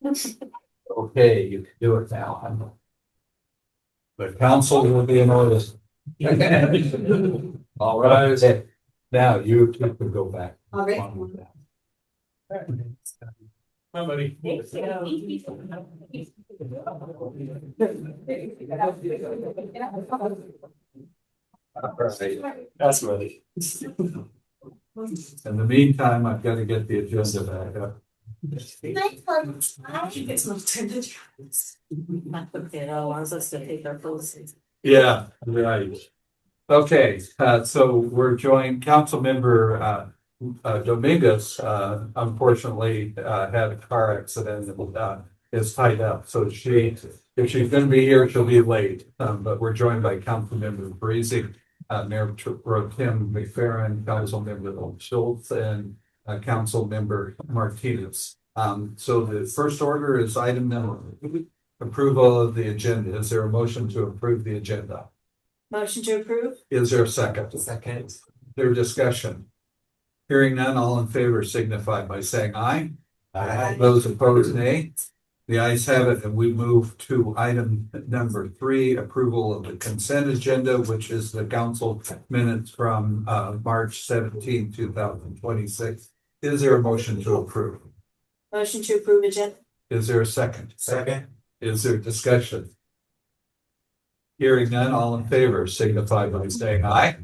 Okay, you can do it now. The council will be in order. All right, now you two can go back. All right. Hi, buddy. All right, that's ready. In the meantime, I've got to get the agenda back up. Yeah, right. Okay, so we're joined, council member Dominguez, unfortunately, had a car accident and is tied up. So if she's gonna be here, she'll be late. But we're joined by council member Parizek, Mayor Pro Tem McFerren, council member Shiltz, and council member Martinez. So the first order is item number approval of the agenda. Is there a motion to approve the agenda? Motion to approve? Is there a second? Second. Their discussion. Hearing none, all in favor signify by saying aye. Aye. Those opposed, nay. The ayes have it, and we move to item number 3, approval of the consent agenda, which is the council minutes from March 17, 2026. Is there a motion to approve? Motion to approve agenda? Is there a second? Second. Is there discussion? Hearing none, all in favor signify by saying aye.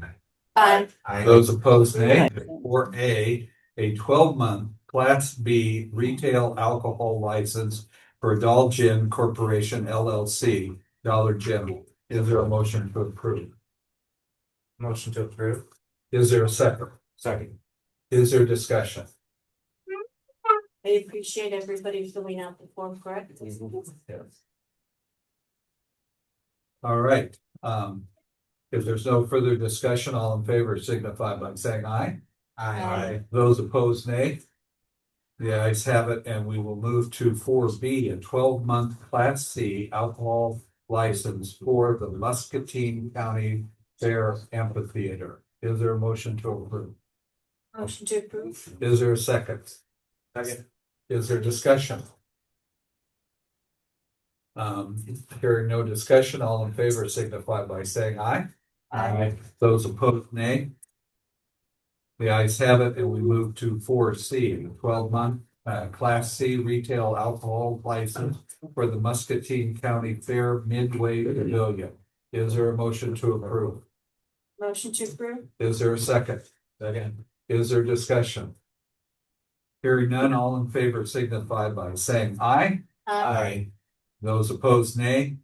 Aye. Those opposed, nay. 4A, a 12-month Class B retail alcohol license for Adult Gin Corporation LLC, Dollar General. Is there a motion to approve? Motion to approve. Is there a second? Second. Is there discussion? I appreciate everybody filling out the form, correct? Yes. All right. If there's no further discussion, all in favor signify by saying aye. Aye. Those opposed, nay. The ayes have it, and we will move to 4B, a 12-month Class C alcohol license for the Muscatine County Fair Amphitheater. Is there a motion to approve? Motion to approve? Is there a second? Second. Is there discussion? Hearing no discussion, all in favor signify by saying aye. Aye. Those opposed, nay. The ayes have it, and we move to 4C, a 12-month Class C retail alcohol license for the Muscatine County Fair Midway Pavilion. Is there a motion to approve? Motion to approve? Is there a second? Second. Is there discussion? Hearing none, all in favor signify by saying aye. Aye. Those opposed, nay.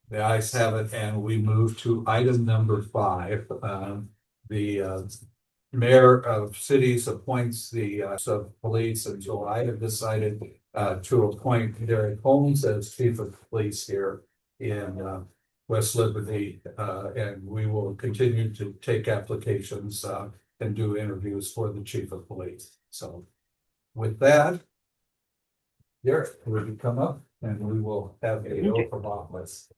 The ayes have it, and we move to item number 5. The mayor of cities appoints the police, and so I have decided to appoint Derek Holmes as chief of police here in West Liberty, and we will continue to take applications and do interviews for the chief of police. So with that, Derek, will you come up and we will have a oath of office.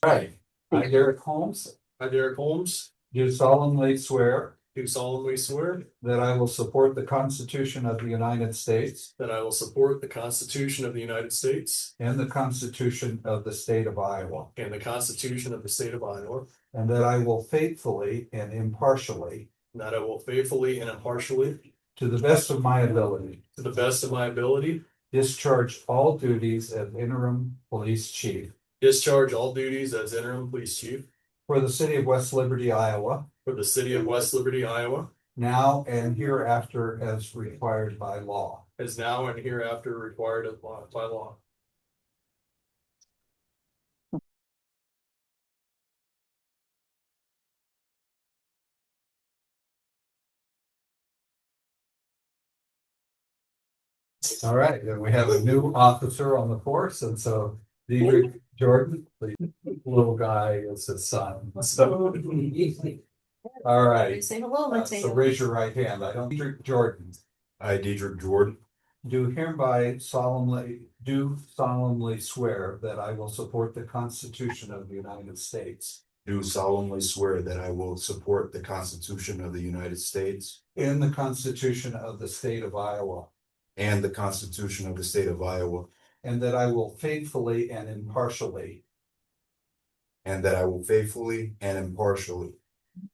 Right. I, Derek Holmes, I, Derek Holmes, do solemnly swear do solemnly swear that I will support the Constitution of the United States that I will support the Constitution of the United States and the Constitution of the State of Iowa, and the Constitution of the State of Iowa, and that I will faithfully and impartially, and that I will faithfully and impartially, to the best of my ability, to the best of my ability, discharge all duties as interim police chief discharge all duties as interim police chief for the city of West Liberty, Iowa, for the city of West Liberty, Iowa, now and hereafter as required by law. as now and hereafter required by law. All right, then we have a new officer on the force, and so Diedrich Jordan, the little guy, is his son. So, all right. Say hello, So raise your right hand. I don't, Diedrich Jordan, I, Diedrich Jordan, do solemnly swear that I will support the Constitution of the United States do solemnly swear that I will support the Constitution of the United States and the Constitution of the State of Iowa, and the Constitution of the State of Iowa, and that I will faithfully and impartially, and that I will faithfully and impartially,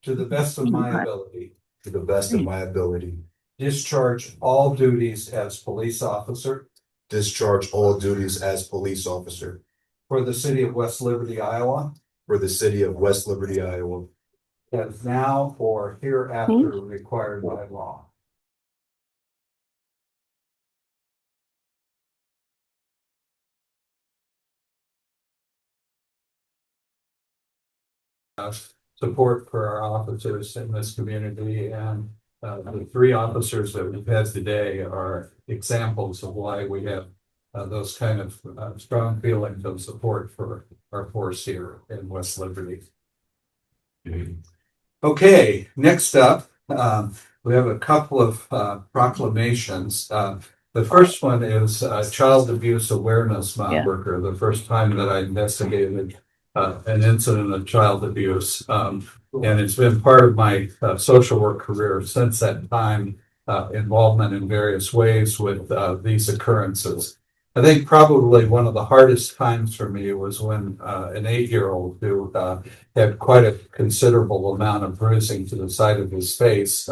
to the best of my ability, to the best of my ability, discharge all duties as police officer discharge all duties as police officer for the city of West Liberty, Iowa, for the city of West Liberty, Iowa, as now or hereafter required by law. Support for our officers in this community, and the three officers that we've had today are examples of why we have those kind of strong feelings of support for our force here in West Liberty. Okay, next up, we have a couple of proclamations. The first one is Child Abuse Awareness Month worker, the first time that I investigated an incident of child abuse. And it's been part of my social work career since that time, involvement in various ways with these occurrences. I think probably one of the hardest times for me was when an 8-year-old who had quite a considerable amount of bruising to the side of his face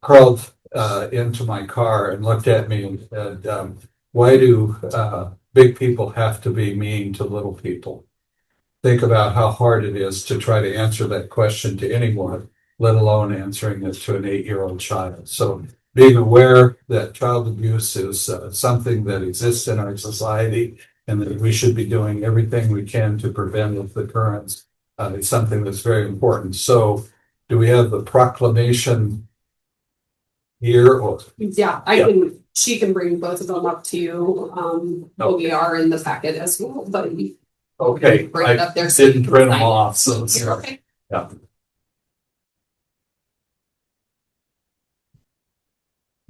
crawled into my car and looked at me and said, why do big people have to be mean to little people? Think about how hard it is to try to answer that question to anyone, let alone answering it to an 8-year-old child. So being aware that child abuse is something that exists in our society and that we should be doing everything we can to prevent its occurrence is something that's very important. So do we have the proclamation here? Or? Yeah, she can bring both of them up to you. We are in the packet as well, but okay, bring it up there. I didn't print them off, so it's okay. Yeah.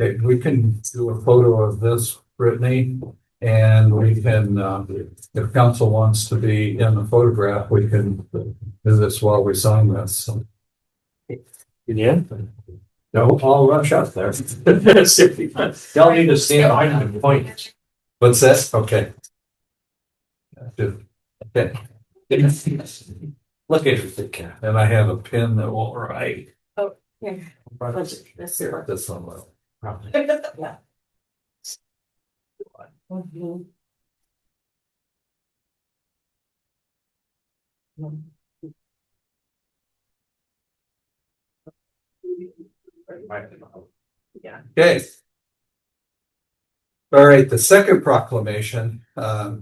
Okay, we can do a photo of this, Brittany, and we can, if council wants to be in the photograph, we can do this while we sign this. Yeah. No, I'll rush out there. Y'all need to stand behind me and point. What's that? Okay. Okay. Look at your thick cat. And I have a pin that won't write. Oh, here. This Here, this one will. Probably. Yeah. Mhm. Yeah. Okay. All right, the second proclamation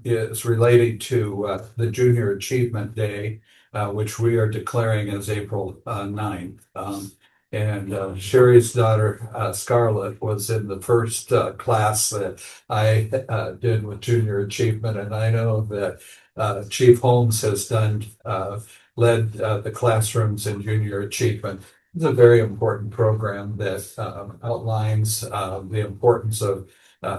is relating to the Junior Achievement Day, which we are declaring as April 9th. And Shari's daughter, Scarlett, was in the first class that I did with Junior Achievement. And I know that Chief Holmes has led the classrooms in Junior Achievement. It's a very important program that outlines the importance of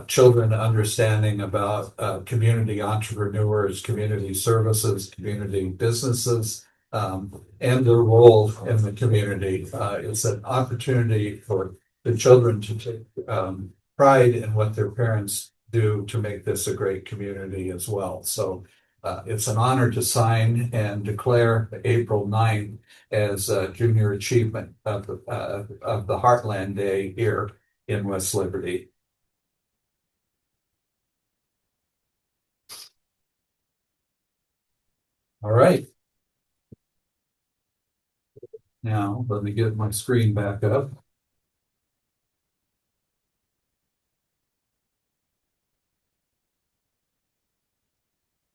children understanding about community entrepreneurs, community services, community businesses, and their role in the community. It's an opportunity for the children to take pride in what their parents do to make this a great community as well. So it's an honor to sign and declare April 9th as Junior Achievement of the Heartland Day here in West Liberty. All right. Now, let me get my screen back up.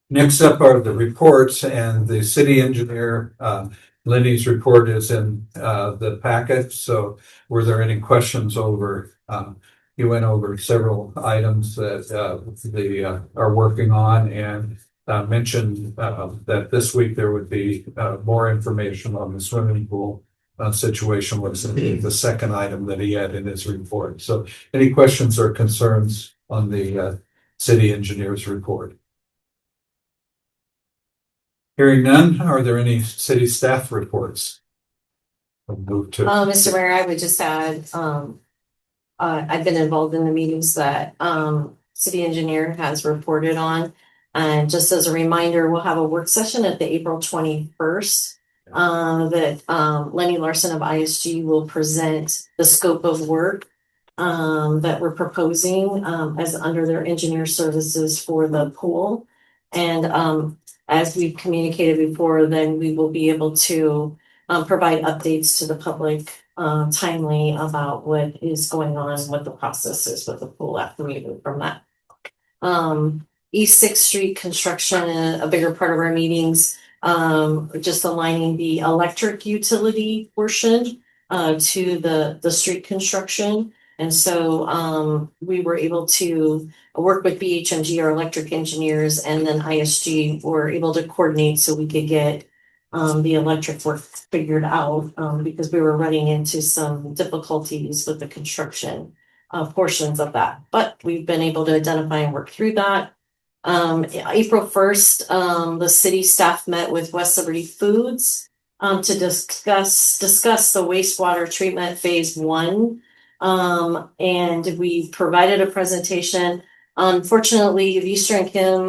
Next up are the reports, and the city engineer, Lenny's report is in the packet. So were there any questions over, he went over several items that they are working on, and mentioned that this week there would be more information on the swimming pool situation, was the second item that he had in his report. So any questions or concerns on the city engineer's report? Hearing none, are there any city staff reports? I'll move to. Mr. Mayor, I would just add, I've been involved in the meetings that city engineer has reported on. And just as a reminder, we'll have a work session at the April 21st. That Lenny Larson of ISG will present the scope of work that we're proposing as under their engineer services for the pool. And as we've communicated before, then we will be able to provide updates to the public timely about what is going on, what the process is with the pool after we move from that. East Sixth Street construction, a bigger part of our meetings, just aligning the electric utility portion to the street construction. And so we were able to work with BHMG, our electric engineers, and then ISG were able to coordinate so we could get the electric work figured out because we were running into some difficulties with the construction portions of that. But we've been able to identify and work through that. April 1st, the city staff met with West Liberty Foods to discuss the wastewater treatment phase 1. And we provided a presentation. Unfortunately, Voucher and Kim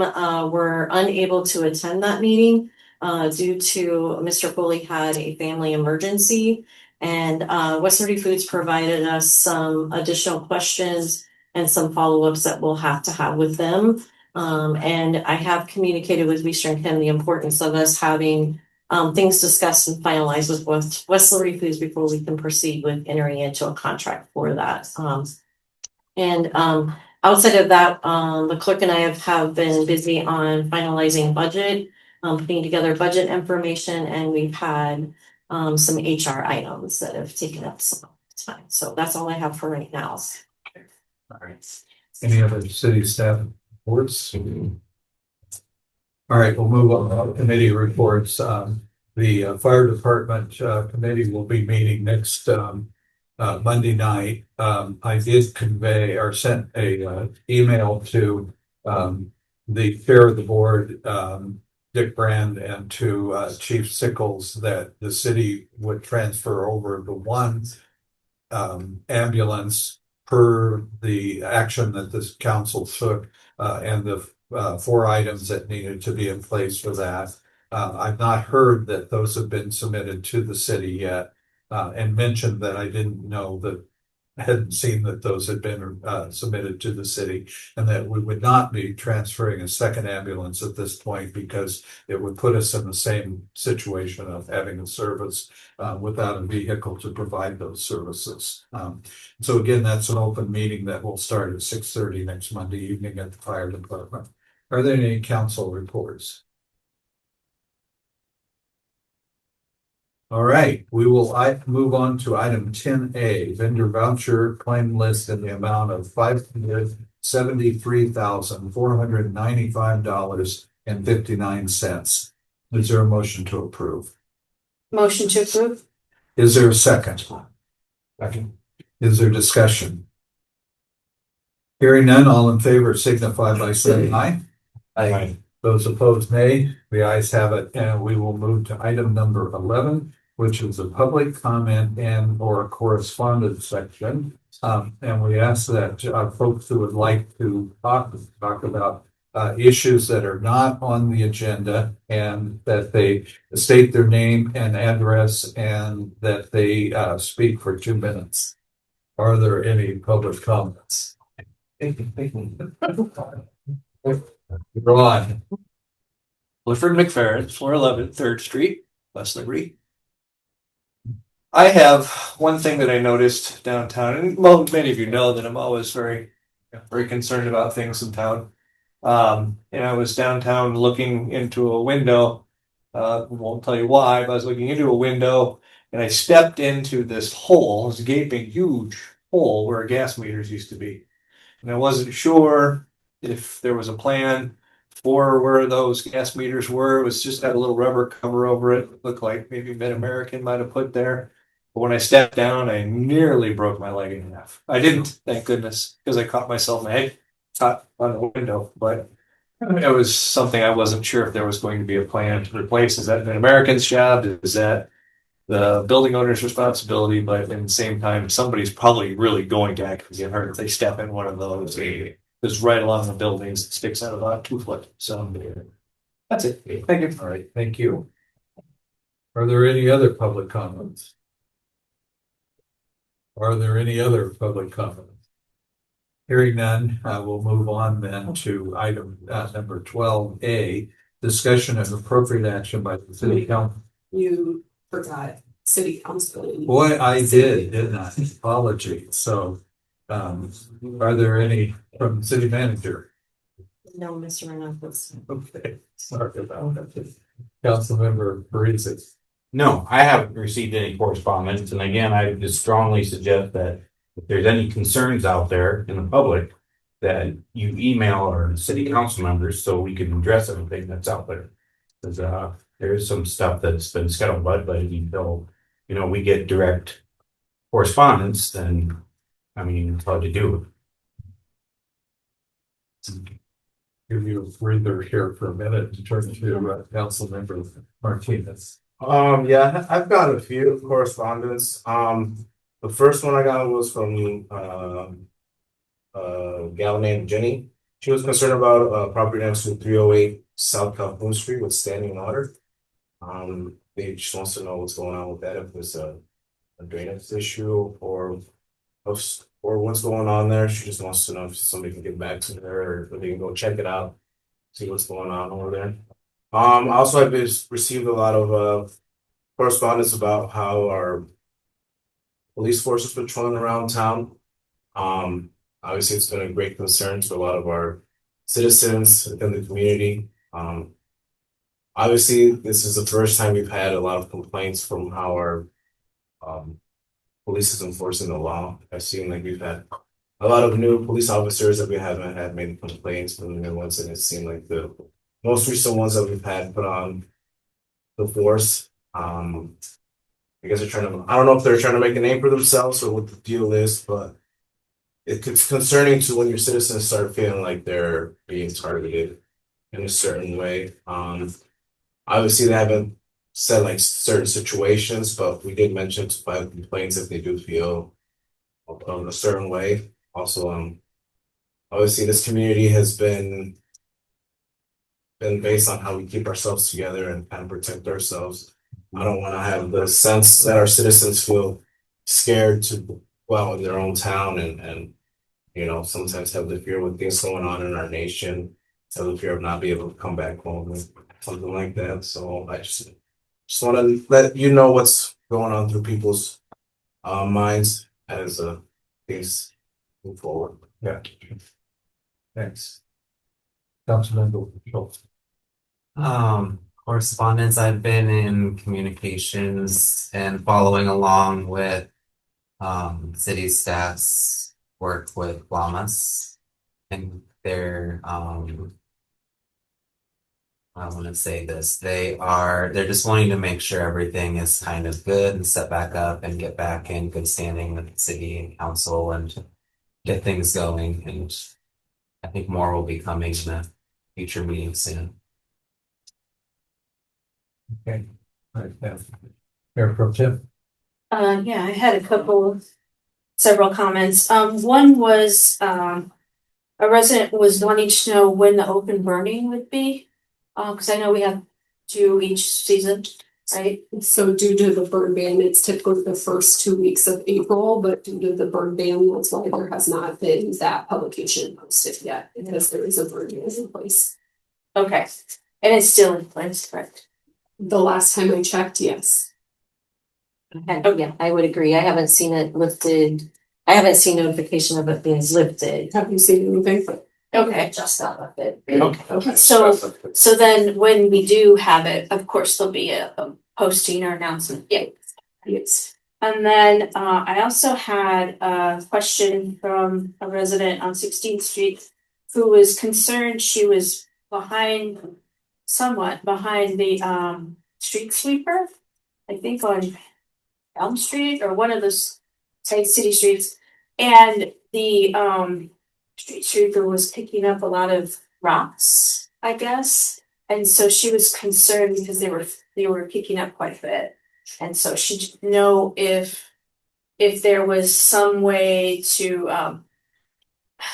were unable to attend that meeting due to Mr. Foley had a family emergency. And West Liberty Foods provided us some additional questions and some follow-ups that we'll have to have with them. And I have communicated with Voucher and Kim the importance of us having things discussed and finalized with West Liberty Foods before we can proceed with entering into a contract for that. Outside of that, the clerk and I have been busy on finalizing budget, putting together budget information, and we've had some HR items that have taken up some time. So that's all I have for right now. All right. Any other city staff reports? All right, we'll move on to committee reports. The fire department committee will be meeting next Monday night. I did convey or sent a email to the chair of the board, Dick Brand, and to Chief Sickles that the city would transfer over the one ambulance per the action that this council took and the 4 items that needed to be in place for that. I've not heard that those have been submitted to the city yet, and mentioned that I didn't know that I hadn't seen that those had been submitted to the city, and that we would not be transferring a second ambulance at this point because it would put us in the same situation of having a service without a vehicle to provide those services. So again, that's an open meeting that will start at 6:30 next Monday evening at the fire department. Are there any council reports? All right, we will move on to item 10A, vendor voucher claim list in the amount of $573,495.59. Is there a motion to approve? Motion to approve. Is there a second? Second. Is there discussion? Hearing none, all in favor signify by saying aye. Aye. Those opposed, nay. The ayes have it, and we will move to item number 11, which is a public comment and or correspondence section. And we ask that folks who would like to talk about issues that are not on the agenda, and that they state their name and address, and that they speak for 2 minutes. Are there any public comments? Go on. Clifford McFerren, 411 3rd Street, West Liberty. I have one thing that I noticed downtown, and well, many of you know that I'm always very concerned about things in town. And I was downtown looking into a window. Won't tell you why, but I was looking into a window, and I stepped into this hole, this gaping, huge hole where gas meters used to be. And I wasn't sure if there was a plan for where those gas meters were. It was just had a little rubber cover over it. It looked like maybe Mid-American might have put there. But when I stepped down, I nearly broke my leg in half. I didn't, thank goodness, because I caught myself in the head, caught on the window. But it was something I wasn't sure if there was going to be a plan to replace. Is that Mid-American's job? Is that the building owner's responsibility? But at the same time, somebody's probably really going to actually get hurt if they step in one of those. It's right along the buildings, it sticks out about 2 foot, so. That's it, thank you. All right, thank you. Are there any other public comments? Are there any other public comments? Hearing none, we'll move on then to item number 12A, discussion of appropriate action by the city council. You forgot city council. Boy, I did, didn't I? Apology. So, are there any from the city manager? No, Mr. Reynolds. Okay, sorry about that. Councilmember Parizek. No, I haven't received any correspondence, and again, I just strongly suggest that if there's any concerns out there in the public, that you email our city council members so we can address everything that's out there. Because there is some stuff that's been scuttlebutt, but until we get direct correspondence, then I mean it's hard to do. Give you a breather here for a minute to turn to Councilmember Martinez. Yeah, I've got a few correspondence. The first one I got was from a gal named Jenny. She was concerned about a property next to 308 South Calhoun Street with standing water. They just wants to know what's going on with that, if it's a drainage issue or what's going on there. She just wants to know if somebody can get back to her or if they can go check it out, see what's going on over there. Also I've received a lot of correspondence about how our police force is patrolling around town. Obviously it's been a great concern to a lot of our citizens within the community. Obviously this is the first time we've had a lot of complaints from how our police is enforcing the law. I've seen like we've had a lot of new police officers that we haven't had many complaints from the new ones, and it seemed like the most recent ones that we've had put on the force. I guess they're trying to, I don't know if they're trying to make a name for themselves or what the deal is, but it's concerning to when your citizens start feeling like they're being targeted in a certain way. Obviously they haven't said like certain situations, but we did mention to file complaints if they do feel a certain way. Also, obviously this community has been based on how we keep ourselves together and kind of protect ourselves. I don't want to have the sense that our citizens feel scared to go out in their own town and sometimes have the fear with things going on in our nation, have the fear of not being able to come back home and something like that. So I just want to let you know what's going on through people's minds as things move forward. Yeah. Thanks. Councilmember Shiltz. Correspondence, I've been in communications and following along with city staff's work with Llamas and their I want to say this, they're just wanting to make sure everything is kind of good and set back up and get back in good standing with the city and council and get things going, and I think more will be coming in a future meeting soon. Okay. All right. Mayor Pro Tem. Yeah, I had several comments. One was, a resident was wanting to know when the open burning would be. Cause I know we have 2 each season, right? So due to the burn ban, it's typically the first 2 weeks of April, but due to the burn ban, that's why there has not been that publication posted yet, because there is a burn ban in place. Okay, and it's still in place, correct? The last time I checked, yes. And, oh yeah, I would agree. I haven't seen it lifted. I haven't seen notification of it being lifted. Have you seen anything? Okay, Just out of it. Okay. so then when we do have it, of course, there'll be a posting or announcement. Yeah. Yes. And then I also had a question from a resident on 16th Street who was concerned she was somewhat behind the street sweeper, I think on Elm Street or one of those city streets, and the street sweeper was picking up a lot of rocks, I guess, and so she was concerned because they were picking up quite a bit, and so she didn't know if there was some way to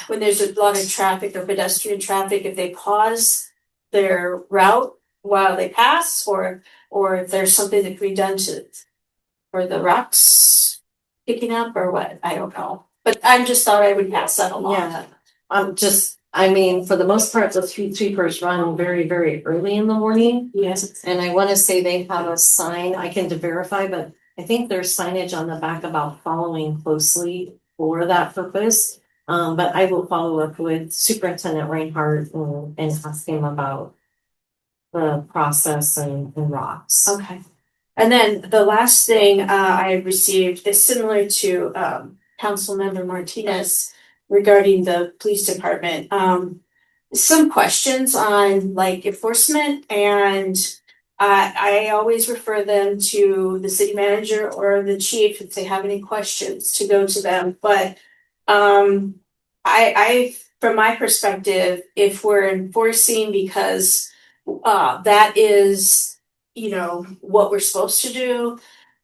when there's a lot of traffic or pedestrian traffic, if they pause their route while they pass, or if there's something that can be done to, for the rocks picking up or what, I don't know. But I just thought I would pass that along. Yeah, I mean, for the most part, the street sweepers run very, very early in the morning. Yes. And I wanna say they have a sign, I can verify, but I think there's signage on the back about following closely for that purpose. But I will follow up with Superintendent Reinhardt and ask him about the process and rocks. Okay. And then the last thing I received is similar to Councilmember Martinez regarding the police department. Some questions on like enforcement, and I always refer them to the city manager or the chief if they have any questions to go to them. But I from my perspective, if we're enforcing because that is, you know, what we're supposed to do,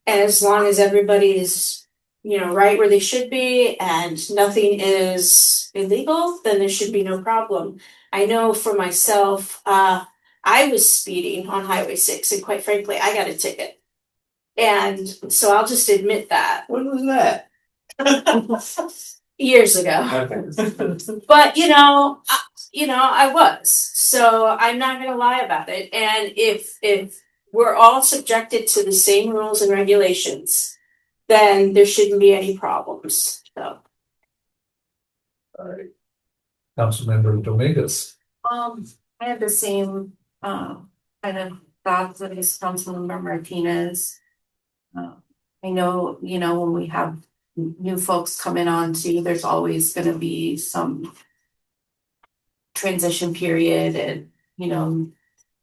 and as long as everybody is, you know, right where they should be and nothing is illegal, then there should be no problem. I know for myself, I was speeding on Highway 6, and quite frankly, I got a ticket. And so I'll just admit that. When was that? Years ago. Okay. But I was. So I'm not gonna lie about it. And if we're all subjected to the same rules and regulations, then there shouldn't be any problems. So All right. Councilmember Dominguez. I had the same kind of thoughts as Councilmember Martinez. I know, when we have new folks coming on too, there's always gonna be some transition period, and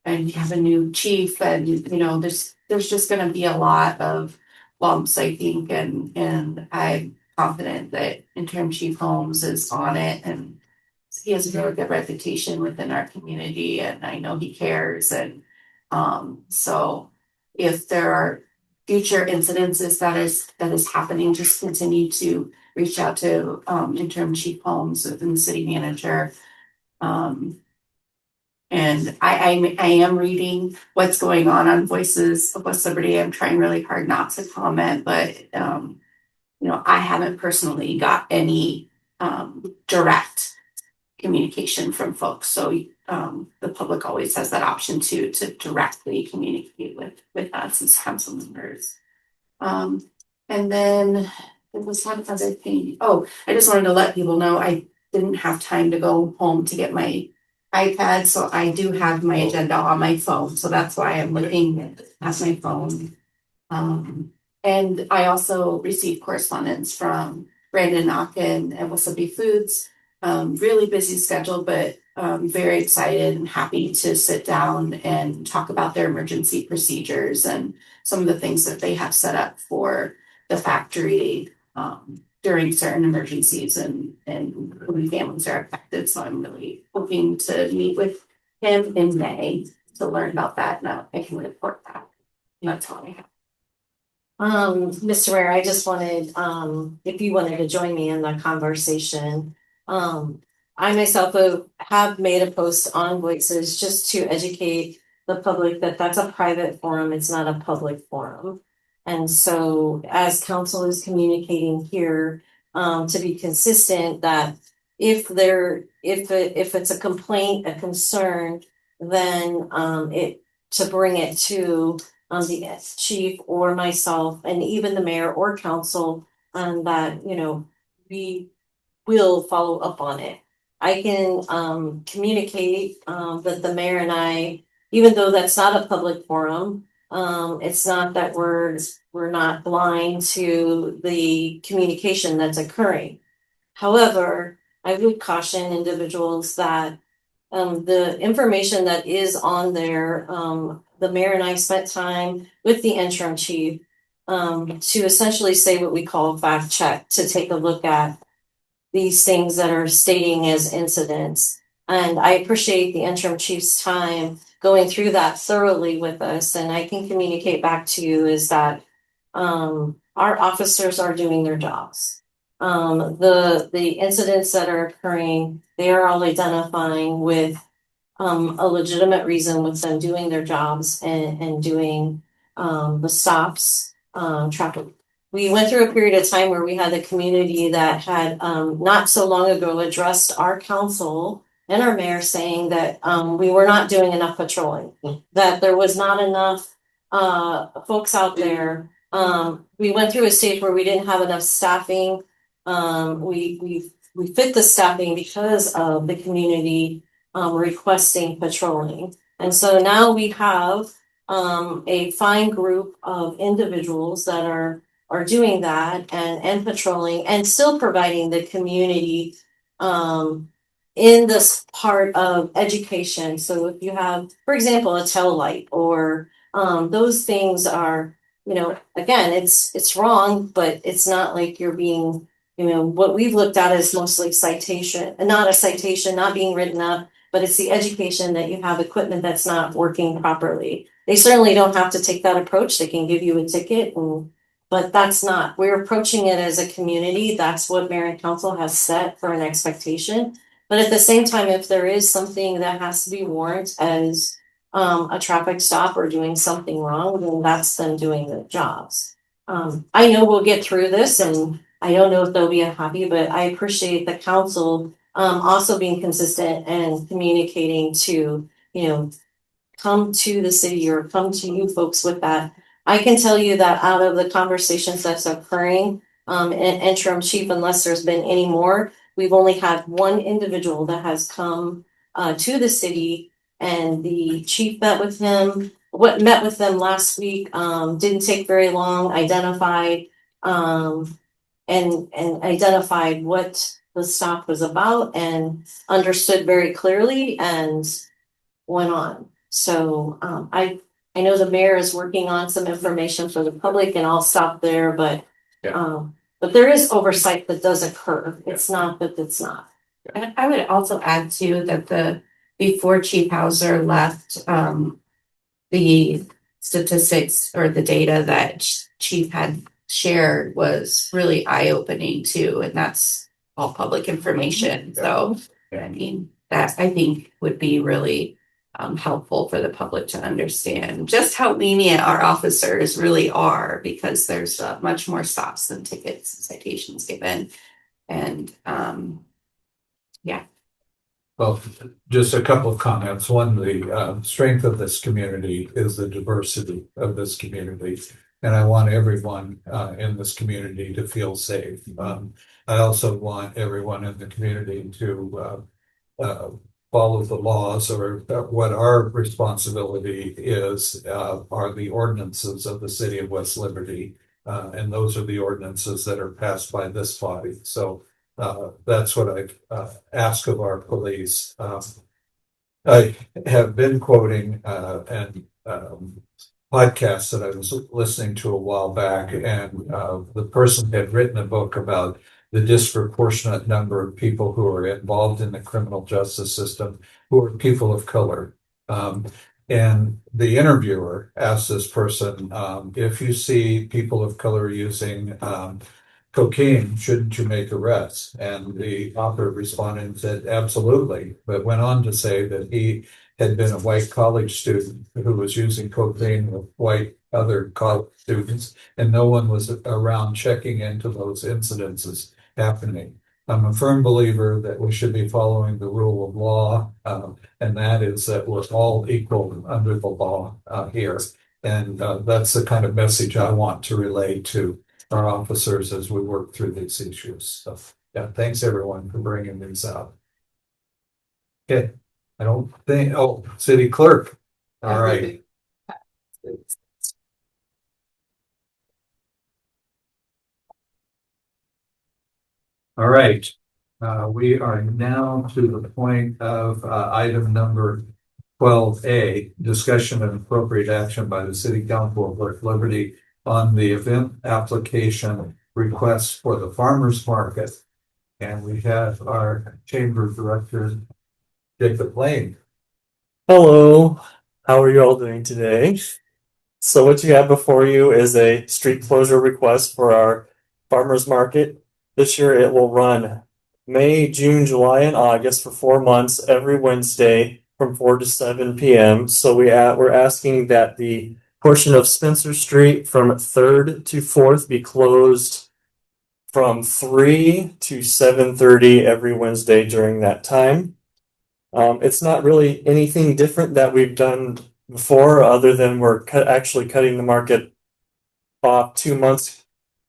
and you have a new chief, and there's just gonna be a lot of bumps, I think, and I'm confident that interim chief Holmes is on it, and he has a really good reputation within our community, and I know he cares. And so if there are future incidences that is happening, just continue to reach out to interim chief Holmes and the city manager. And I am reading what's going on Voices of West Liberty. I'm trying really hard not to comment, but I haven't personally got any direct communication from folks. So the public always has that option to directly communicate with us as council members. And then there was one other thing. Oh, I just wanted to let people know I didn't have time to go home to get my iPad, so I do have my agenda on my phone. So that's why I'm looking at my phone. And I also received correspondence from Brandon Ocken at Wasabi Foods. Really busy schedule, but very excited and happy to sit down and talk about their emergency procedures and some of the things that they have set up for the factory during certain emergencies and when families are affected. So I'm really hoping to meet with him in May to learn about that. Now I can report that. And that's all I have. Mr. Mayor, I just wanted, if you wanted to join me in the conversation. I myself have made a post on Voices just to educate the public that that's a private forum, it's not a public forum. And so as council is communicating here, to be consistent, that if it's a complaint, a concern, then to bring it to the chief or myself and even the mayor or council, that we will follow up on it. I can communicate that the mayor and I, even though that's not a public forum, it's not that we're not blind to the communication that's occurring. However, I would caution individuals that the information that is on there, the mayor and I spent time with the interim chief to essentially say what we call a fact check, to take a look at these things that are stating as incidents. And I appreciate the interim chief's time going through that thoroughly with us. And I can communicate back to you is that our officers are doing their jobs. the incidents that are occurring, they are all identifying with a legitimate reason with them doing their jobs and doing the stops, traffic. We went through a period of time where we had a community that had not so long ago addressed our council and our mayor saying that we were not doing enough patrolling, that there was not enough folks out there. We went through a stage where we didn't have enough staffing. We fit the staffing because of the community requesting patrolling. And so now we have a fine group of individuals that are doing that and patrolling and still providing the community in this part of education. So if you have, for example, a tail light or those things are, you know, again, it's wrong, but it's not like you're being, you know, what we've looked at is mostly citation, not a citation, not being written up, but it's the education that you have equipment that's not working properly. They certainly don't have to take that approach. They can give you a ticket, but that's not, we're approaching it as a community. That's what mayor and council has set for an expectation. But at the same time, if there is something that has to be warranted as a traffic stop or doing something wrong, then that's them doing their jobs. I know we'll get through this, and I don't know if they'll be happy, but I appreciate the council also being consistent and communicating to, you know, come to the city or come to you folks with that. I can tell you that out of the conversations that's occurring in interim chief, unless there's been any more, we've only had one individual that has come to the city, and the chief met with him. Met with them last week, didn't take very long, identified and identified what the stop was about and understood very clearly and went on. So I know the mayor is working on some information for the public, and I'll stop there, but there is oversight that does occur. It's not that it's not. And I would also add too that before Chief Hauser left, the statistics or the data that Chief had shared was really eye-opening too, and that's all public information. So I mean, that I think would be really helpful for the public to understand just how lenient our officers really are, because there's much more stops than tickets and citations given. And Well, just a couple of comments. One, the strength of this community is the diversity of this community. And I want everyone in this community to feel safe. I also want everyone in the community to follow the laws, or what our responsibility is are the ordinances of the city of West Liberty. And those are the ordinances that are passed by this body. So that's what I ask of our police. I have been quoting and podcasts that I was listening to a while back, and the person had written a book about the disproportionate number of people who are involved in the criminal justice system who are people of color. And the interviewer asked this person, if you see people of color using cocaine, shouldn't you make arrests? And the author responded and said, absolutely, but went on to say that he had been a white college student who was using cocaine with white other college students, and no one was around checking into those incidences happening. I'm a firm believer that we should be following the rule of law, and that is that we're all equal under the law here. And that's the kind of message I want to relay to our officers as we work through these issues. So, yeah, thanks everyone for bringing these up. Okay, I don't think, city clerk. All right. All right. We are now to the point of item number 12A, discussion and appropriate action by the City Council of West Liberty on the event application request for the farmers market. And we have our chamber director, Jacob Lane. Hello, how are you all doing today? So what you have before you is a street closure request for our farmers market This year it will run May, June, July, and August for 4 months, every Wednesday from 4 to 7 p.m. So we're asking that the portion of Spencer Street from 3rd to 4th be closed from 3 to 7:30 every Wednesday during that time. It's not really anything different that we've done before, other than we're actually cutting the market off 2 months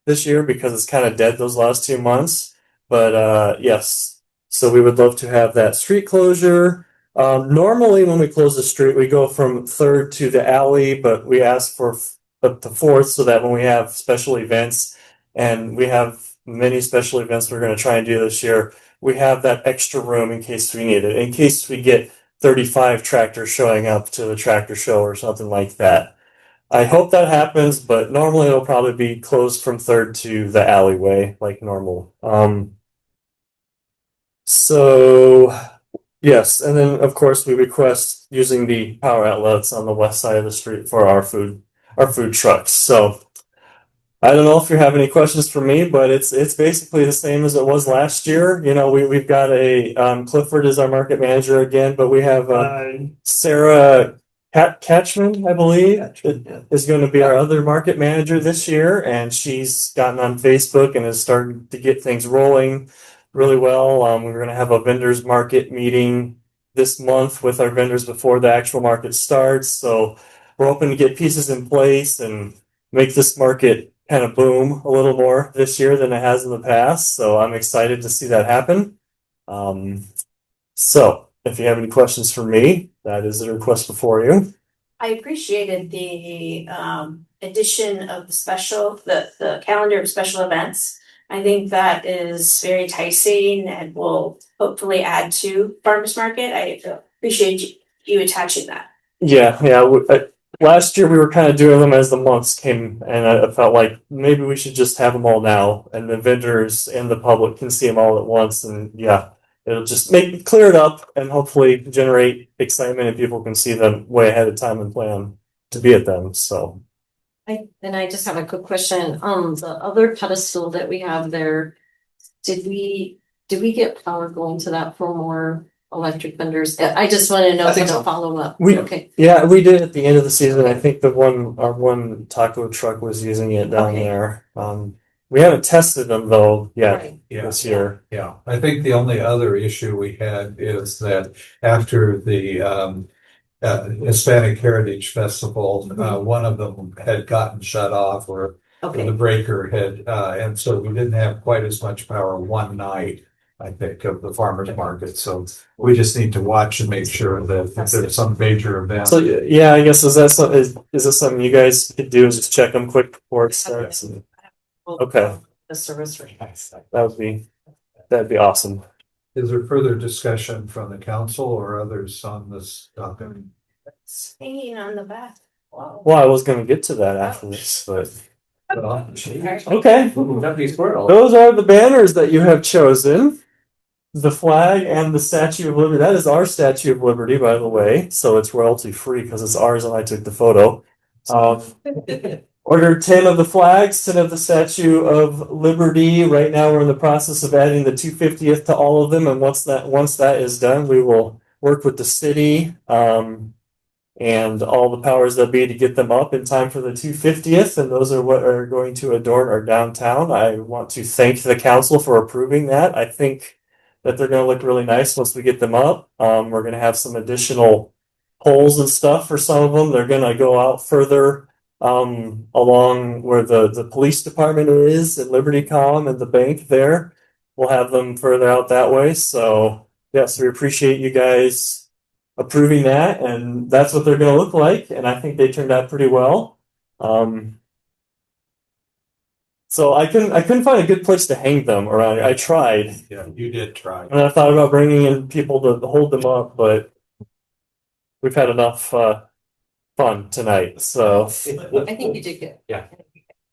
this year because it's kind of dead those last 2 months. But yes, so we would love to have that street closure. Normally, when we close the street, we go from 3rd to the alley, but we ask for up to 4th so that when we have special events, and we have many special events we're going to try and do this year, we have that extra room in case we need it, in case we get 35 tractors showing up to the tractor show or something like that. I hope that happens, but normally it'll probably be closed from 3rd to the alleyway like normal. So yes, and then of course we request using the power outlets on the west side of the street for our food trucks. So I don't know if you have any questions for me, but it's basically the same as it was last year. You know, we've got a Clifford is our market manager again, but we have Sarah Catchman, I believe, is going to be our other market manager this year, and she's gotten on Facebook and is starting to get things rolling really well. We're going to have a vendors market meeting this month with our vendors before the actual market starts. So we're hoping to get pieces in place and make this market kind of boom a little more this year than it has in the past. So I'm excited to see that happen. So if you have any questions for me, that is the request before you. I appreciated the addition of the calendar of special events. I think that is very enticing and will hopefully add to farmers market. I appreciate you attaching that. Yeah. Last year we were kind of doing them as the months came, and I felt like maybe we should just have them all now, and the vendors and the public can see them all at once. And yeah, it'll just clear it up and hopefully generate excitement, and people can see them way ahead of time and plan to be at them. So I just have a quick question. The other pedestal that we have there, did we get power going to that for more electric vendors? I just want to know for the follow up. Okay. Yeah, we did at the end of the season. I think our one taco truck was using it down there. We haven't tested them though yet this year. Yeah, I think the only other issue we had is that after the Hispanic Heritage Festival, one of them had gotten shut off, or the breaker had, and so we didn't have quite as much power one night, I think, of the farmers market. So we just need to watch and make sure that if there's some major event. So yeah, I guess is this something you guys could do? Is just check them quick before it starts? Okay. The service rate. That'd be awesome. Is there further discussion from the council or others on this document? It's hanging on the back. Wow. Well, I was going to get to that after this, but okay. Squirrel. Those are the banners that you have chosen. The flag and the Statue of Liberty. That is our Statue of Liberty, by the way. So it's royalty free because it's ours and I took the photo. Ordered 10 of the flags, 10 of the Statue of Liberty. Right now we're in the process of adding the 250th to all of them. And once that is done, we will work with the city and all the powers that be to get them up in time for the 250th. And those are what are going to adorn our downtown. I want to thank the council for approving that. I think that they're going to look really nice once we get them up. We're going to have some additional poles and stuff for some of them. They're going to go out further along where the police department is at LibertyCom and the bank there. We'll have them further out that way. So yes, we appreciate you guys approving that, and that's what they're going to look like. And I think they turned out pretty well. So I couldn't find a good place to hang them around. I tried. Yeah, you did try. And I thought about bringing in people to hold them up, but we've had enough fun tonight. So I think you did good. Yeah.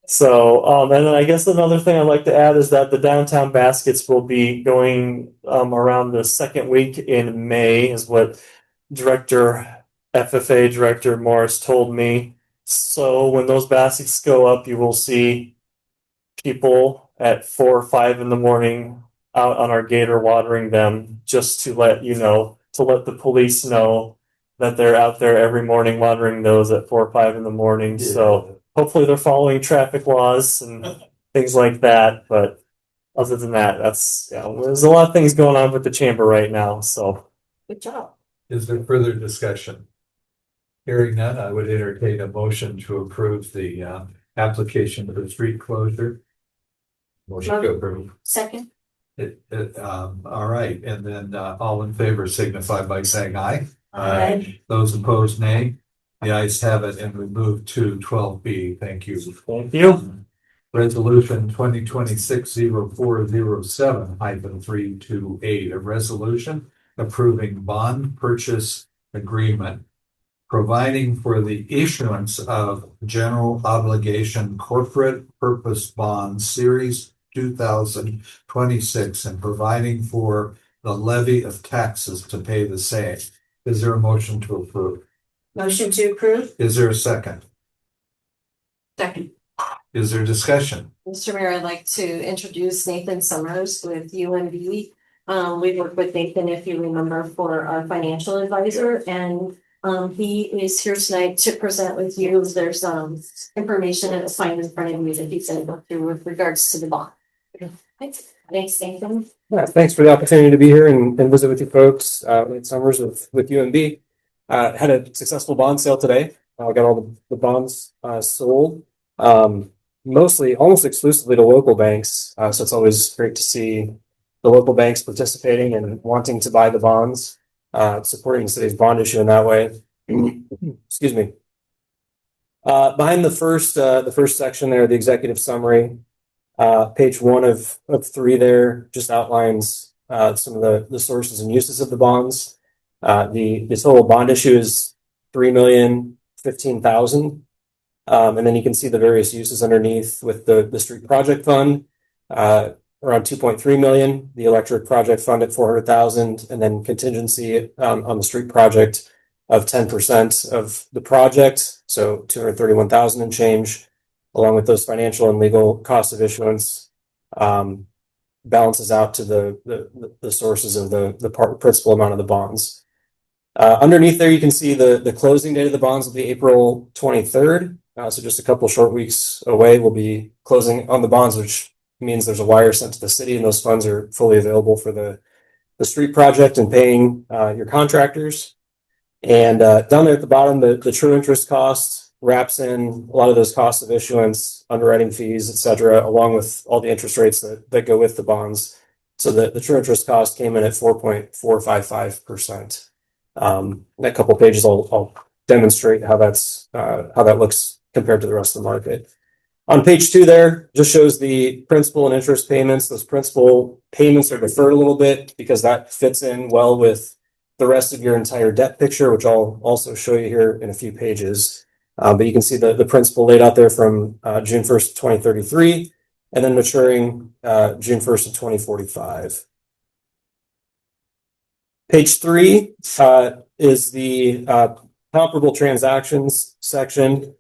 So and then I guess another thing I'd like to add is that the downtown baskets will be going around the second week in May, is what FFA Director Morris told me. So when those baskets go up, you will see people at 4 or 5 in the morning out on our gator watering them, just to let the police know that they're out there every morning watering those at 4 or 5 in the morning. So hopefully they're following traffic laws and things like that. But other than that, there's a lot of things going on with the chamber right now. So Good job. Is there further discussion? Hearing none, I would entertain a motion to approve the application for street closure. Motion to approve. Second, All right, and then all in favor signify by saying aye. Aye. Those opposed, nay. The ayes have it, and we move to 12B. Thank you. thank you. Resolution 2026-0407-328, a resolution approving bond purchase agreement, providing for the issuance of general obligation corporate purpose bonds series 2026 and providing for the levy of taxes to pay the same. Is there a motion to approve? motion to approve? Is there a second? Second. Is there discussion? Mr. Mayor, I'd like to introduce Nathan Summers with UMB. We worked with Nathan, if you remember, for our financial advisor, and he is here tonight to present with you. There's information and a sign in front of you that he's going to go through with regards to the bond. Thanks, Nathan. Yeah, thanks for the opportunity to be here and visit with you folks. Late Summers with UMB. Had a successful bond sale today. Got all the bonds sold. Mostly, almost exclusively to local banks. So it's always great to see the local banks participating and wanting to buy the bonds, supporting the city's bond issue in that way. Excuse me. Behind the first section there, the executive summary, page 1 of 3 there just outlines some of the sources and uses of the bonds. The total bond issue is $3,015,000. And then you can see the various uses underneath with the street project fund, around 2.3 million, the electric project fund at 400,000, and then contingency on the street project of 10% of the project, so 231,000 and change, along with those financial and legal costs of issuance, balances out to the sources of the principal amount of the bonds. Underneath there, you can see the closing date of the bonds will be April 23rd. So just a couple short weeks away, we'll be closing on the bonds, which means there's a wire sent to the city and those funds are fully available for the street project and paying your contractors. And down there at the bottom, the true interest cost wraps in a lot of those costs of issuance, underwriting fees, et cetera, along with all the interest rates that go with the bonds. So the true interest cost came in at 4.455%. In a couple pages, I'll demonstrate how that looks compared to the rest of the market. On page 2 there, just shows the principal and interest payments. Those principal payments are deferred a little bit because that fits in well with the rest of your entire debt picture, which I'll also show you here in a few pages. But you can see the principal laid out there from June 1st, 2033, and then maturing June 1st of 2045. Page 3 is the comparable transactions section.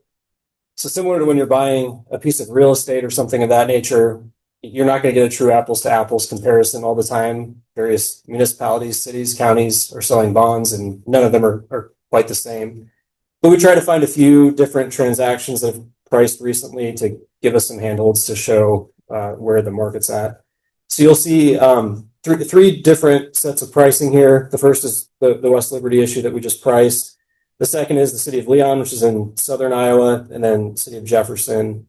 So similar to when you're buying a piece of real estate or something of that nature, you're not going to get a true apples to apples comparison all the time. Various municipalities, cities, counties are selling bonds and none of them are quite the same. But we try to find a few different transactions that have priced recently to give us some handholds to show where the market's at. So you'll see three different sets of pricing here. The first is the West Liberty issue that we just priced. The second is the city of Leon, which is in southern Iowa, and then city of Jefferson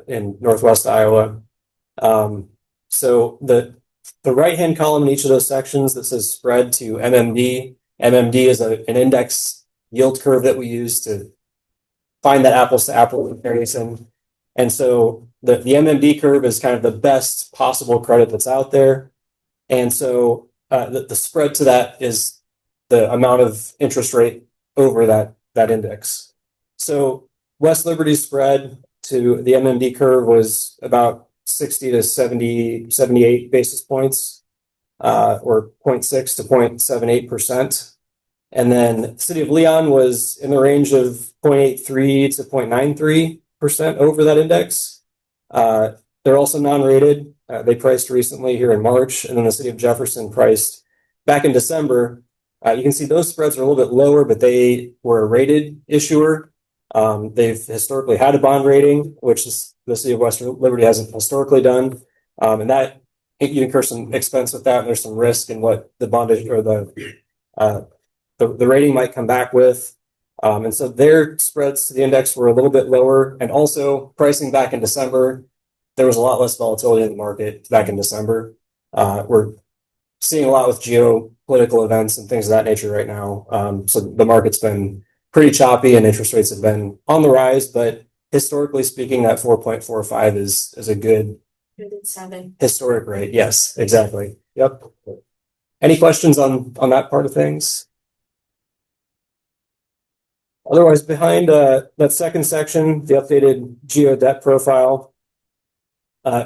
in northwest Iowa. So the right-hand column in each of those sections that says spread to MMD. MMD is an index yield curve that we use to find that apples to apple comparison. And so the MMD curve is kind of the best possible credit that's out there. And so the spread to that is the amount of interest rate over that index. So West Liberty's spread to the MMD curve was about 60 to 70, 78 basis points, or 0.6 to 0.78%. And then City of Leon was in the range of 0.83 to 0.93% over that index. They're also non-rated. They priced recently here in March, and then the city of Jefferson priced back in December. You can see those spreads are a little bit lower, but they were a rated issuer. They've historically had a bond rating, which is the city of West Liberty hasn't historically done. And that you incur some expense with that, and there's some risk in what the bond or the rating might come back with. And so their spreads to the index were a little bit lower, and also pricing back in December, there was a lot less volatility in the market back in December. We're seeing a lot with geopolitical events and things of that nature right now. So the market's been pretty choppy and interest rates have been on the rise, but historically speaking, that 4.45 is a good historic rate. Yes, exactly. Yep. Any questions on that part of things? Otherwise, behind that second section, the updated geo debt profile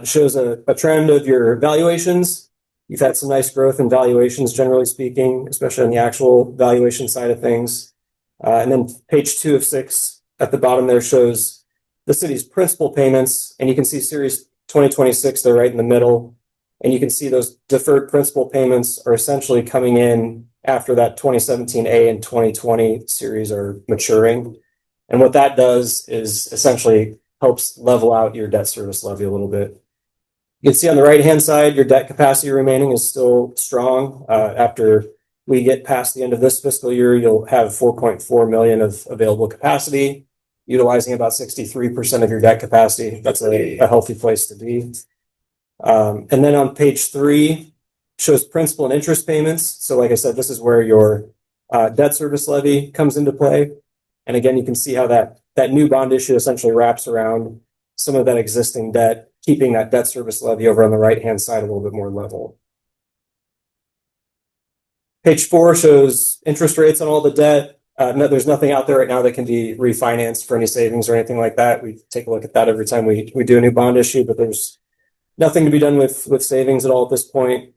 shows a trend of your valuations. You've had some nice growth in valuations, generally speaking, especially on the actual valuation side of things. And then page 2 of 6 at the bottom there shows the city's principal payments, and you can see series 2026, they're right in the middle. And you can see those deferred principal payments are essentially coming in after that 2017A and 2020 series are maturing. And what that does is essentially helps level out your debt service levy a little bit. You can see on the right-hand side, your debt capacity remaining is still strong. After we get past the end of this fiscal year, you'll have 4.4 million of available capacity, utilizing about 63% of your debt capacity. That's a healthy place to be. And then on page 3 shows principal and interest payments. So like I said, this is where your debt service levy comes into play. And again, you can see how that new bond issue essentially wraps around some of that existing debt, keeping that debt service levy over on the right-hand side a little bit more level. Page 4 shows interest rates on all the debt. There's nothing out there right now that can be refinanced for any savings or anything like that. We take a look at that every time we do a new bond issue, but there's nothing to be done with savings at all at this point.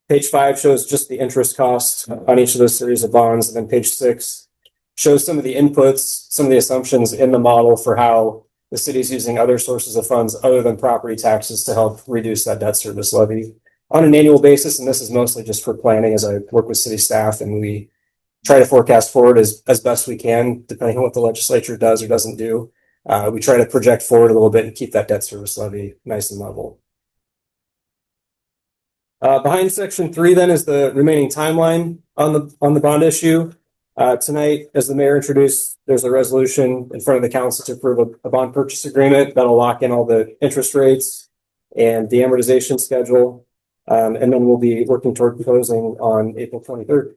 Page 5 shows just the interest cost on each of those series of bonds. And then page 6 shows some of the inputs, some of the assumptions in the model for how the city's using other sources of funds other than property taxes to help reduce that debt service levy on an annual basis. And this is mostly just for planning as I work with city staff, and we try to forecast forward as best we can, depending on what the legislature does or doesn't do. We try to project forward a little bit and keep that debt service levy nice and level. Behind section 3 then is the remaining timeline on the bond issue. Tonight, as the mayor introduced, there's a resolution in front of the council to approve a bond purchase agreement that'll lock in all the interest rates and the amortization schedule. And then we'll be working toward closing on April 23rd.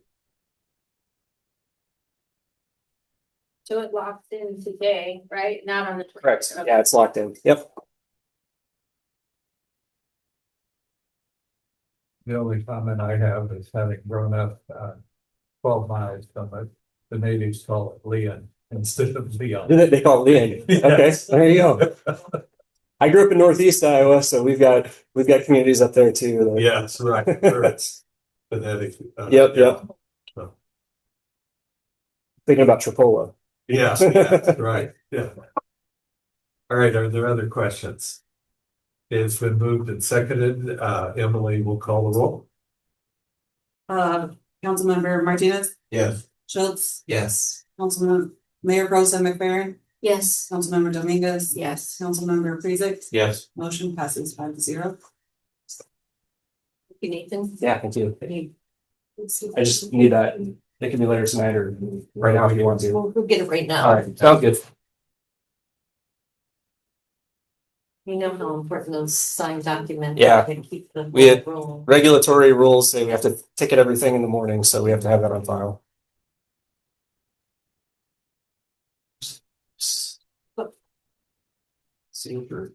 So it locked in today, right? Not on the. Correct. Yeah, it's locked in. Yep. The only comment I have is having grown up 12 miles from it, the natives call it Leon instead of Leon. They call it Leon. Yes. Okay, there you go. I grew up in Northeast Iowa, so we've got communities up there too. Yes, right. It's phonetic. Yep. So. Thinking about Tripola. Yes, right. Yeah. All right. Are there other questions? It's been moved and seconded. Emily will call the roll. Councilmember Martinez, Yes. Shiltz, Yes. Councilmember Mayor Pro Tem McFerren, Yes. Councilmember Dominguez, Yes. Councilmember Parizek. Yes. Motion passes 5-0. Thank you, Nathan. Yeah, thank you. I just need that. It can be later tonight or right now if you want to. We'll get it right now. All right, sounds good. You know how important those signed documents. Yeah. Can keep the We had- ball rolling. Regulatory rules say we have to ticket everything in the morning, so we have to have that on file. Super.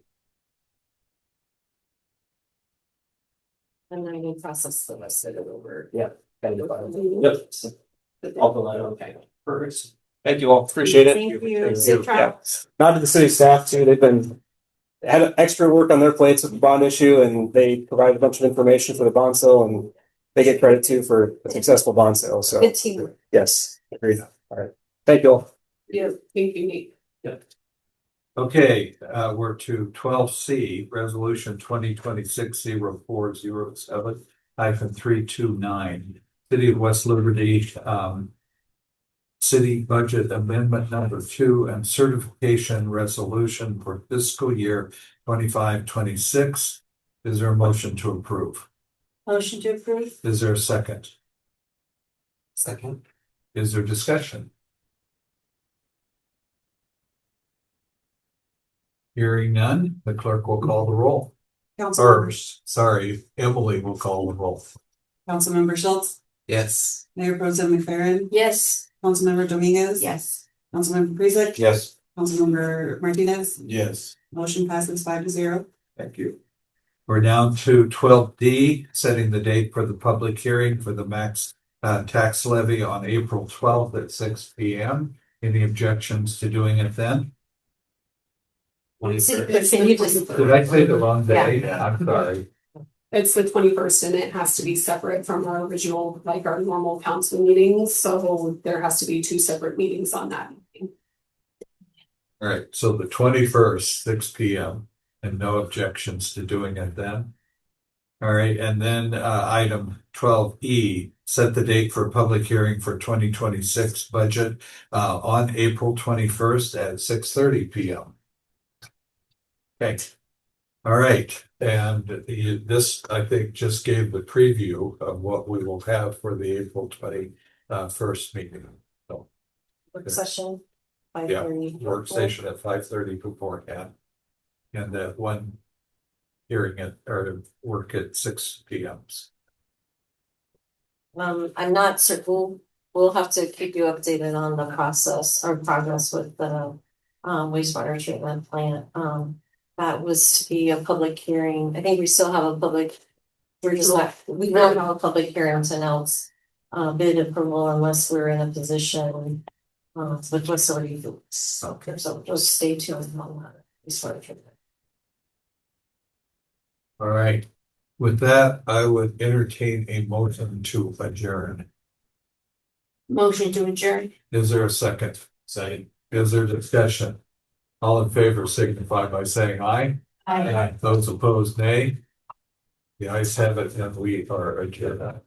And then we process the rest of it over. Yep. Yep. I'll fill that out. Okay. Perfect. Thank you all. Appreciate it. Thank you. Thank Safe you. travels. Not to the city staff too. They had extra work on their plates with the bond issue, and they provide a bunch of information for the bond sale, and they get credit too for a successful bond sale. So Good teamwork. yes, agreed. All right. Thank you all. Yeah, thank you, Nate. Okay, we're to 12C, resolution 2026-0407-329. City of West Liberty, city budget amendment number 2 and certification resolution for fiscal year 25-26. Is there a motion to approve? Motion to approve? Is there a second? Second. Is there discussion? Hearing none, the clerk will call the roll. Or, sorry, Emily will call the roll. Councilmember Shiltz, Yes. Mayor Pro Tem McFerren, Yes. Councilmember Dominguez. Yes. Councilmember Parizek. Yes. Councilmember Martinez. Yes. Motion passes 5-0. Thank you. We're down to 12D, setting the date for the public hearing for the max tax levy on April 12th at 6 p.m. Any objections to doing it then? Can you just, Did I say the wrong day? I'm sorry. It's the 21st and it has to be separate from our original, like our normal council meetings. So there has to be 2 separate meetings on that meeting. All right, so the 21st, 6 p.m. and no objections to doing it then. All right, and then item 12E, set the date for a public hearing for 2026 budget on April 21st at 6:30 p.m. Okay. All right, and this, I think, just gave the preview of what we will have for the April 21st meeting. So, work session, yeah, 5:30. work session at 5:30 beforehand. And that one hearing it or work at 6 p.m. I'm not certain, we'll have to keep you updated on the process or progress with the wastewater treatment plant. That was to be a public hearing. I think we still have a public, we don't have a public hearing to announce bid approval unless we're in a position with facility. Okay, so just stay tuned on that wastewater treatment. All right. With that, I would entertain a motion to adjourn. Motion to adjourn. Is there a second? Second. Is there discussion? All in favor signify by saying aye. Aye. Those opposed, nay. The ayes have it, and we are adjourned.